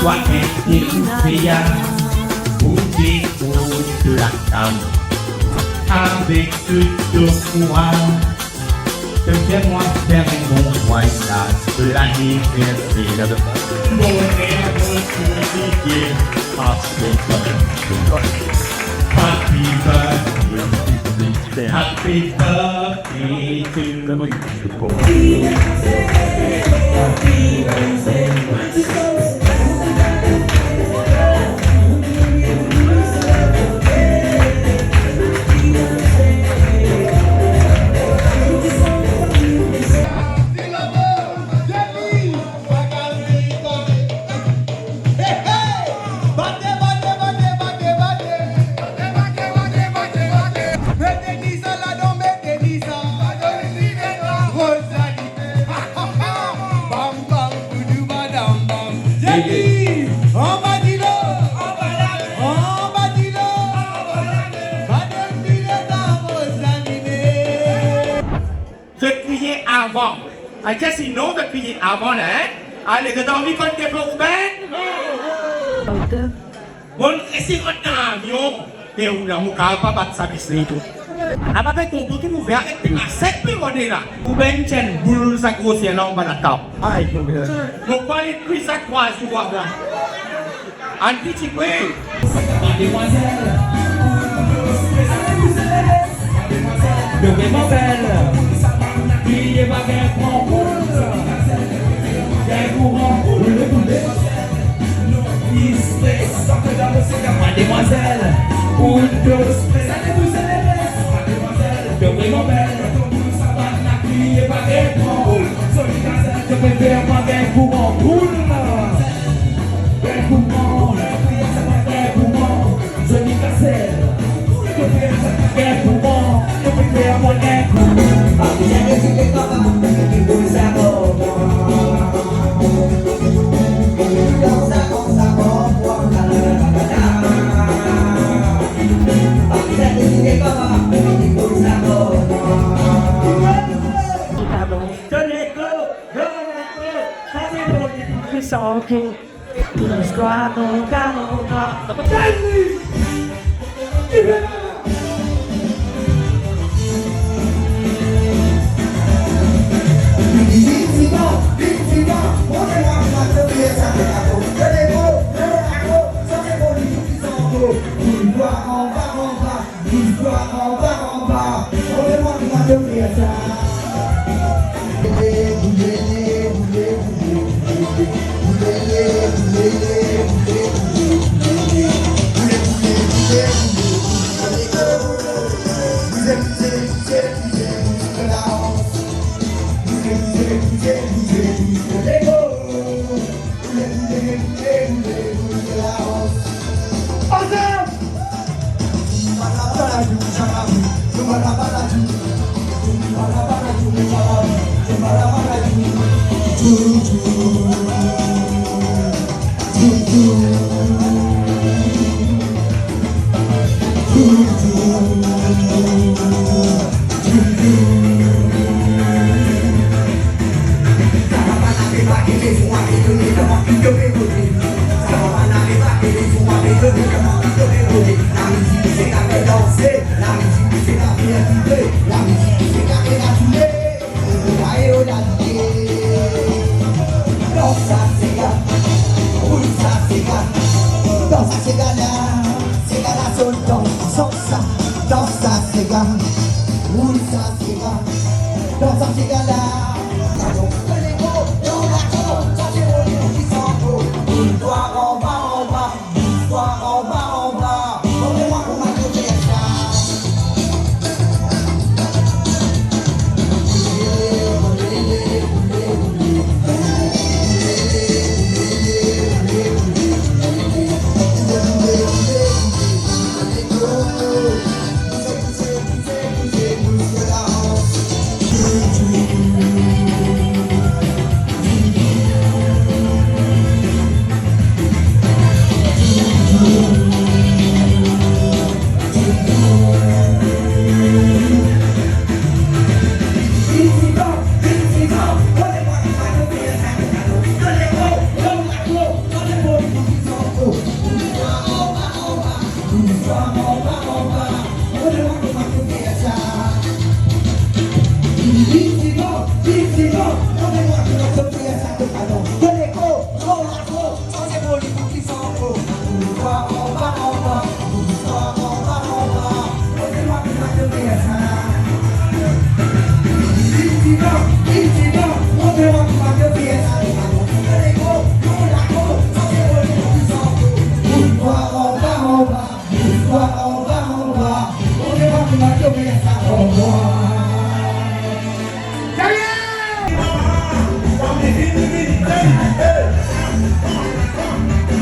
What est Olivia? Bouger de la table avec tout le courant. Fais-moi faire un bon voyage de l'anniversaire. Bonheur retrouvé, happy birthday, happy birthday to you. De crier avant. I guess you know de crier avant, hein? Allez, que t'as envie qu'on te développe bien? Bon, essaye de avion. Et on a muka pas battre sa bisne tout. Apa pe tu tu mu vea et na set pe modela. U ben chen bulu sa grosse non ba la tap. Ai, mo pas les cuisses à quoi tu vois là. Anti tu quoi? Mademoiselle, devenez belle, criez ma mère prend roule, des courants roule le boulet. Mademoiselle, une dose, mademoiselle, devenez belle, criez ma mère prend roule, je peux faire ma mère courant roule, des courants. Histoire en bas, histoire en bas.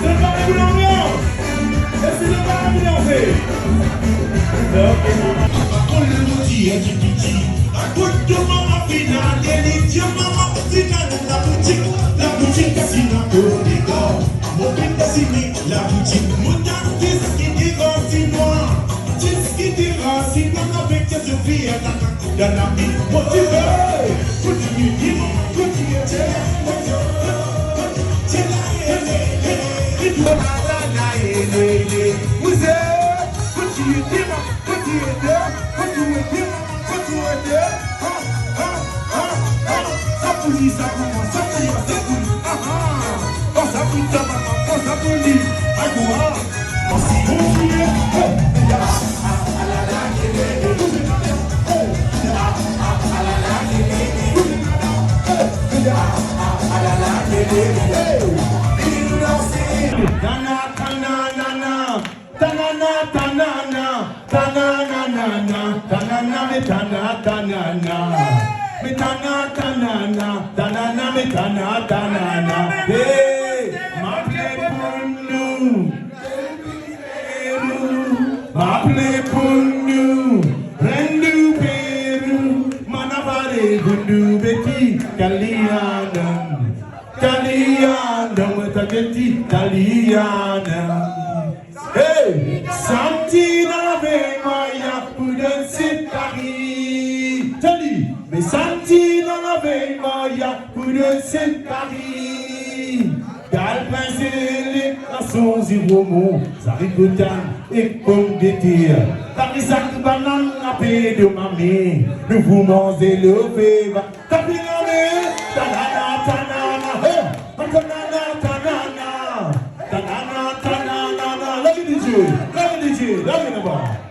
C'est pas une ambiance. C'est pas une ambiance. La boutique, mon artiste qui dira si moi, qu'est-ce qui dira si moi avec tes filles dans la vie motivée, continue, continue, Hey, Santina Vemaya Pudan Sitari. Tali, mais Santina Vemaya Pudan Sitari. Gal Pincel, la son zéro mot, Zarigotan et pomme de terre. Tarisak banane à paix de mamie, nous vous mangez le féva. Tapiname, tanana, tanana, tanana, tanana, tanana, tanana, let me do it, let me do it, let me do it.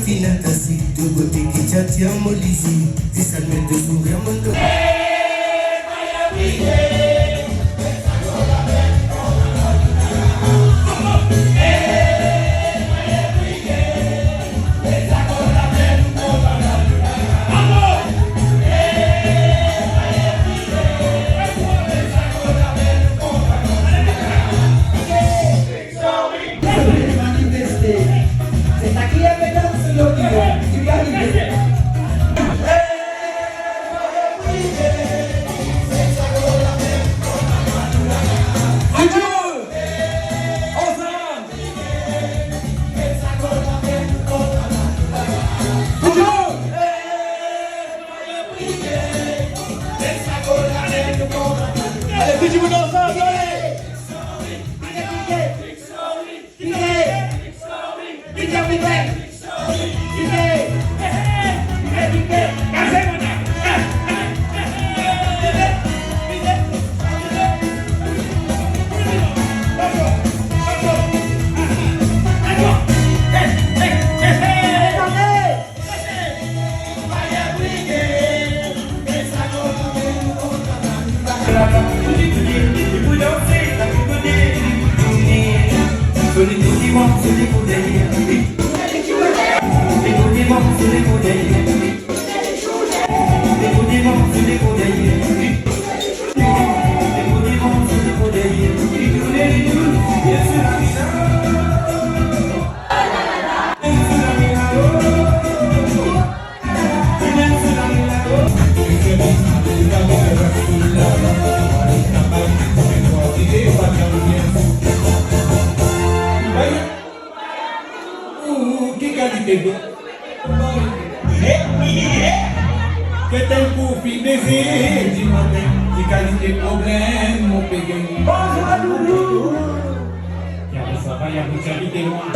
Final kasi de beauté qui tient mon lisi, si ça me met de sourire mon dos. Que tempo fim de matin, de qualité problème, mon péguin. Bonjour, ça va y avoir témoin,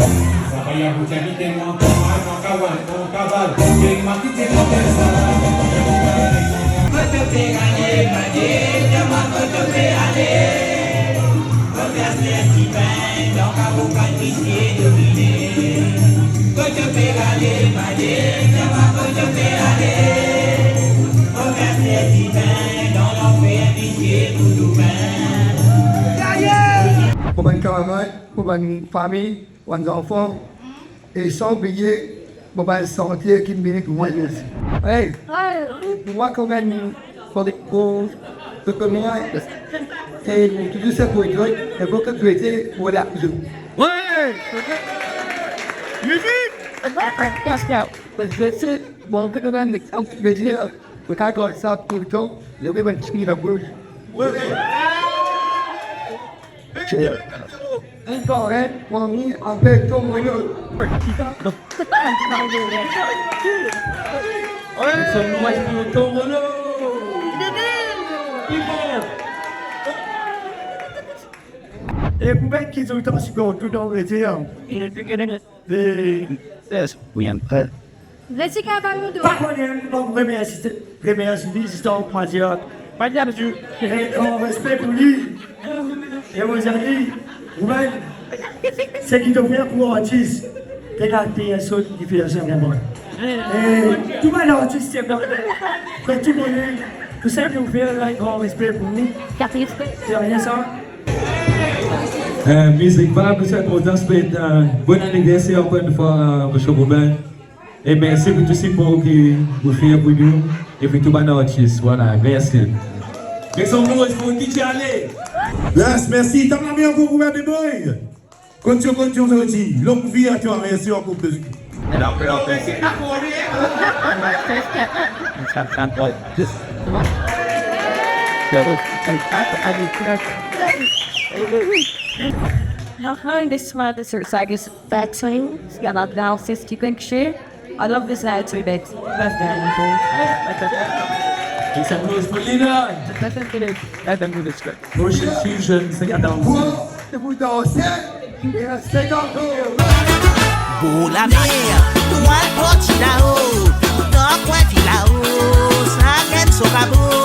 ça va y avoir témoin, mon cavale, et ma petite pour mes camarades, pour ma famille, pour mes enfants, et sans oublier pour ma santé qui me bénit pour moi aussi. Hey, pour moi quand même, pour les causes, de commun, et tout ça pour être, et pour que tu étais pour la plus. Ouais! Musique! Parce que c'est bon, que quand même, l'exemple que je veux dire, le cas comme ça tout le temps, le même qui la bouche. Encore un, mon ami, avec ton moyen. C'est moi qui ton moyen. Et vous mettez qu'ils ont eu tout dans le dire. Il est plus oui, après. Jessica Barudo. Pas qu'on est mon premier assistant principal. Madame, monsieur, en respect pour lui et vos amis, vous-même, c'est qui doit faire pour l'artiste, regarder un saut qui fait la scène de la mort. Et tout le monde artiste, c'est quand tu m'as Tout ça, nous fait like always pray pour nous. Tu as rien ça? Music Vibe, saya mau ucapkan bon anniversaire encore une fois Monsieur Robin. Et merci pour tout ce qui vous fait pour nous et pour tout le artiste. Voilà, merci. Mais on nous pour qui tu allé. Yes, merci. T'as mis encore pour de boy. Continue aussi. L'homme vient tu as merci encore plus. Hi, this one is your Sagas vaccine. Yeah, not now, 60 quick share. I love this attitude. That's Isa Cruz Molina. Ocean Fusion, saya down. Vous dansez, et restez dans le Pour la mer, toi, là-haut, dans quoi tu là-haut, ça gagne son rabot.